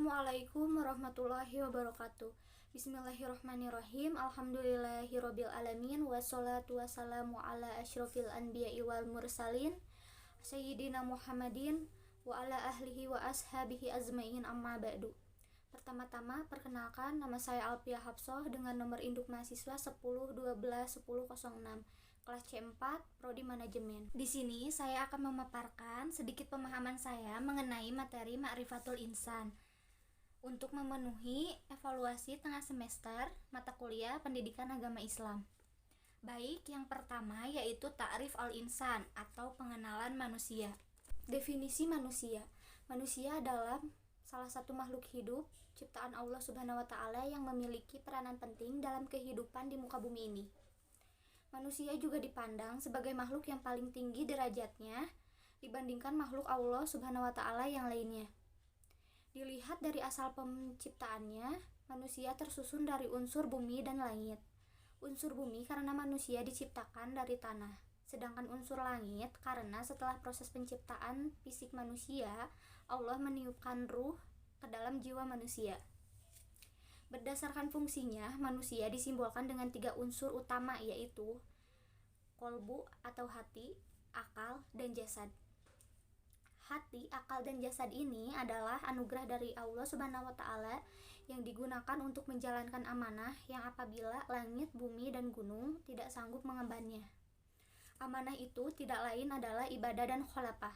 Assalamualaikum warahmatullahi wabarakatuh. Bismillahirrahmanirrahim. Alhamdulillahirabbil alamin wassalatu wassalamu ala asyrofil anbiya'i wal mursalin sayyidina Muhammadin wa ala ahlihi wa ashabihi azmain amma ba'du. Pertama-tama perkenalkan, nama saya Alfiah Hafsah dengan nomor induk mahasiswa 10121006 kelas C4 Prodi Manajemen. Di sini saya akan memaparkan sedikit pemahaman saya mengenai materi Ma'rifatul Insan untuk memenuhi evaluasi tengah semester mata kuliah Pendidikan Agama Islam. Baik, yang pertama yaitu Ta'rif al-Insan atau pengenalan manusia. Definisi manusia. Manusia adalah salah satu makhluk hidup ciptaan Allah Subhanahu wa taala yang memiliki peranan penting dalam kehidupan di muka bumi ini. Manusia juga dipandang sebagai makhluk yang paling tinggi derajatnya dibandingkan makhluk Allah Subhanahu wa taala yang lainnya. Dilihat dari asal penciptaannya, manusia tersusun dari unsur bumi dan langit. Unsur bumi karena manusia diciptakan dari tanah, sedangkan unsur langit karena setelah proses penciptaan fisik manusia, Allah meniupkan ruh ke dalam jiwa manusia. Berdasarkan fungsinya, manusia disimbolkan dengan 3 unsur utama, yaitu kolbu atau hati, akal, dan jasad. Hati, akal, dan jasad ini adalah anugerah dari Allah Subhanahu wa taala yang digunakan untuk menjalankan amanah yang apabila langit, bumi, dan gunung tidak sanggup mengembannya. Amanah itu tidak lain adalah ibadah dan khalafah.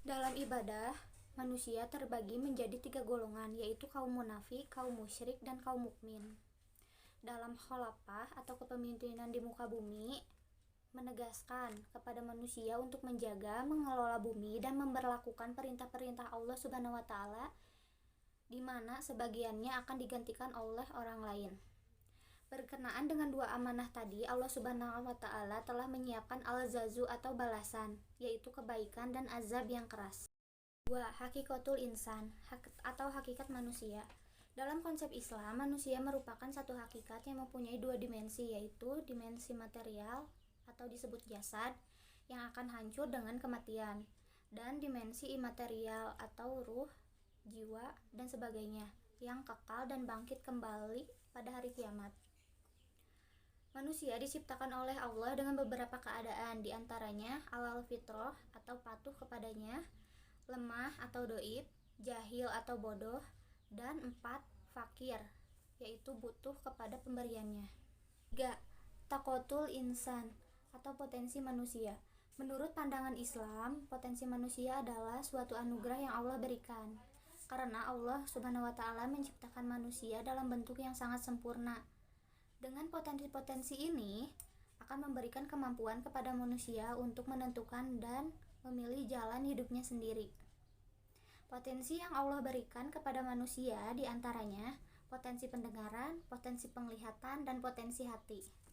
Dalam ibadah, manusia terbagi menjadi 3 golongan, yaitu kaum munafik, kaum musyrik, dan kaum mukmin. Dalam khalafah atau kepemimpinan di muka bumi, menegaskan kepada manusia untuk menjaga, mengelola bumi, dan memberlakukan perintah-perintah Allah Subhanahu wa taala, di mana sebagiannya akan digantikan oleh orang lain. Berkenaan dengan 2 amanah tadi, Allah Subhanahu wa taala telah menyiapkan al-jazu atau balasan, yaitu kebaikan dan azab yang keras. 2. Hakikatul insan atau hakikat manusia. Dalam konsep Islam, manusia merupakan satu hakikat yang mempunyai 2 dimensi, yaitu dimensi material atau disebut jasad yang akan hancur dengan kematian, dan dimensi imaterial atau ruh, jiwa, dan sebagainya yang kekal dan bangkit kembali pada hari kiamat. Manusia diciptakan oleh Allah dengan beberapa keadaan, diantaranya alal fitrah atau patuh kepadanya, lemah atau doib, jahil atau bodoh, dan 4. Fakir, yaitu butuh kepada pemberiannya. 3. Takotul insan atau potensi manusia. Menurut pandangan Islam, potensi manusia adalah suatu anugerah yang Allah berikan, karena Allah Subhanahu wa taala menciptakan manusia dalam bentuk yang sangat sempurna. Dengan potensi-potensi ini akan memberikan kemampuan kepada manusia untuk menentukan dan memilih jalan hidupnya sendiri. Potensi yang Allah berikan kepada manusia diantaranya potensi pendengaran, potensi penglihatan, dan potensi hati.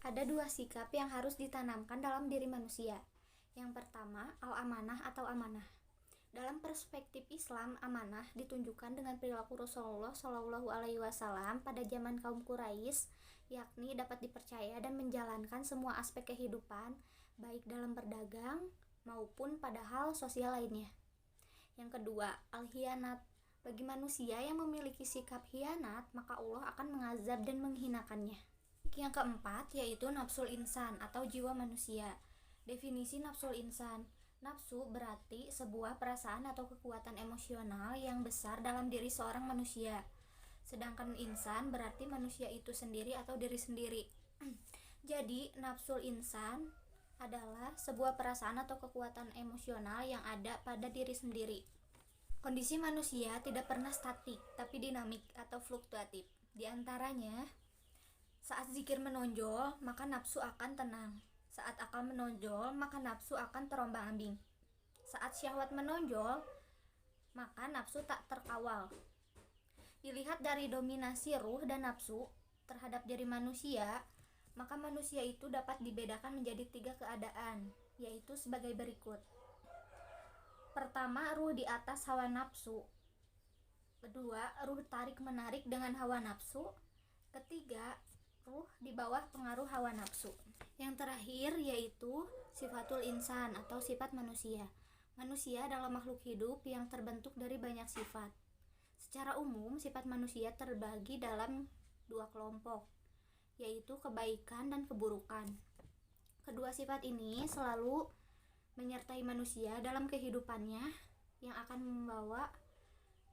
Ada 2 sikap yang harus ditanamkan dalam diri manusia. Yang pertama, al-amanah atau amanah. Dalam perspektif Islam, amanah ditunjukkan dengan perilaku Rasulullah SAW pada zaman kaum Quraisy, yakni dapat dipercaya dan menjalankan semua aspek kehidupan, baik dalam berdagang maupun pada hal sosial lainnya. Yang kedua, al-hianat. Bagi manusia yang memiliki sikap hianat, maka Allah akan mengazab dan menghinakannya. Yang keempat, yaitu nafsul insan atau jiwa manusia. Definisi nafsul insan. Nafsu berarti sebuah perasaan atau kekuatan emosional yang besar dalam diri seorang manusia. Sedangkan insan berarti manusia itu sendiri atau diri sendiri. Jadi, nafsul insan adalah sebuah perasaan atau kekuatan emosional yang ada pada diri sendiri. Kondisi manusia tidak pernah statik, tapi dinamik atau fluktuatif. Di antaranya, saat zikir menonjol, maka nafsu akan tenang. Saat akal menonjol, maka nafsu akan terombang-ambing. Saat syahwat menonjol, maka nafsu tak terkawal. Dilihat dari dominasi ruh dan nafsu terhadap diri manusia, maka manusia itu dapat dibedakan menjadi 3 keadaan, yaitu sebagai berikut. Pertama, ruh di atas hawa nafsu. Kedua, ruh tarik-menarik dengan hawa nafsu. Ketiga, ruh di bawah pengaruh hawa nafsu. Yang terakhir yaitu sifatul insan atau sifat manusia. Manusia adalah makhluk hidup yang terbentuk dari banyak sifat. Secara umum, sifat manusia terbagi dalam dua kelompok, yaitu kebaikan dan keburukan. Kedua sifat ini selalu menyertai manusia dalam kehidupannya yang akan membawa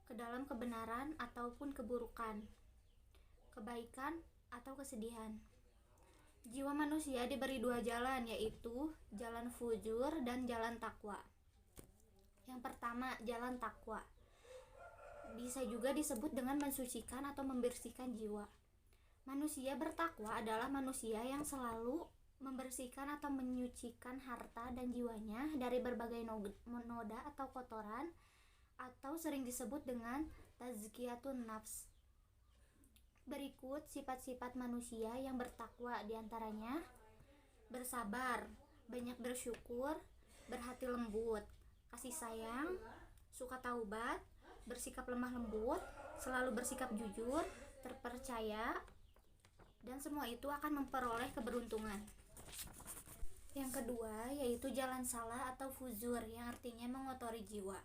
ke dalam kebenaran ataupun keburukan, kebaikan atau kesedihan. Jiwa manusia diberi dua jalan, yaitu jalan fujur dan jalan takwa. Yang pertama, jalan takwa. Bisa juga disebut dengan mensucikan atau membersihkan jiwa. Manusia bertakwa adalah manusia yang selalu membersihkan atau menyucikan harta dan jiwanya dari berbagai noda atau kotoran, atau sering disebut dengan tazkiyatun nafs. Berikut sifat-sifat manusia yang bertakwa, diantaranya bersabar, banyak bersyukur, berhati lembut, kasih sayang, suka taubat, bersikap lemah lembut, selalu bersikap jujur, terpercaya, dan semua itu akan memperoleh keberuntungan. Yang kedua yaitu jalan salah atau fujur, yang artinya mengotori jiwa.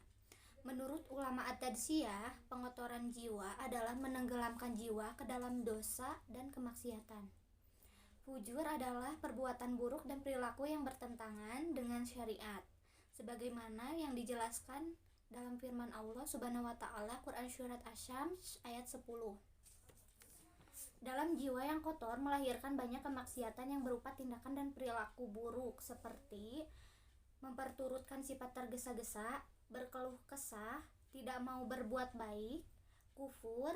Menurut ulama at-tadzkiyah, pengotoran jiwa adalah menenggelamkan jiwa ke dalam dosa dan kemaksiatan. Fujur adalah perbuatan buruk dan perilaku yang bertentangan dengan syariat, sebagaimana yang dijelaskan dalam firman Allah Subhanahu wa taala Quran Surat Asy-Syams ayat 10. Dalam jiwa yang kotor melahirkan banyak kemaksiatan yang berupa tindakan dan perilaku buruk, seperti memperturutkan sifat tergesa-gesa, berkeluh kesah, tidak mau berbuat baik, kufur,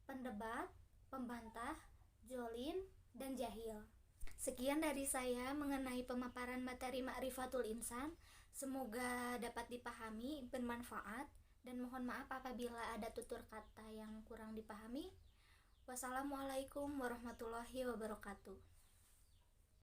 pendebat, pembantah, zolim, dan jahil. Sekian dari saya mengenai pemaparan materi Ma'rifatul Insan. Semoga dapat dipahami, bermanfaat, dan mohon maaf apabila ada tutur kata yang kurang dipahami. Wassalamualaikum warahmatullahi wabarakatuh.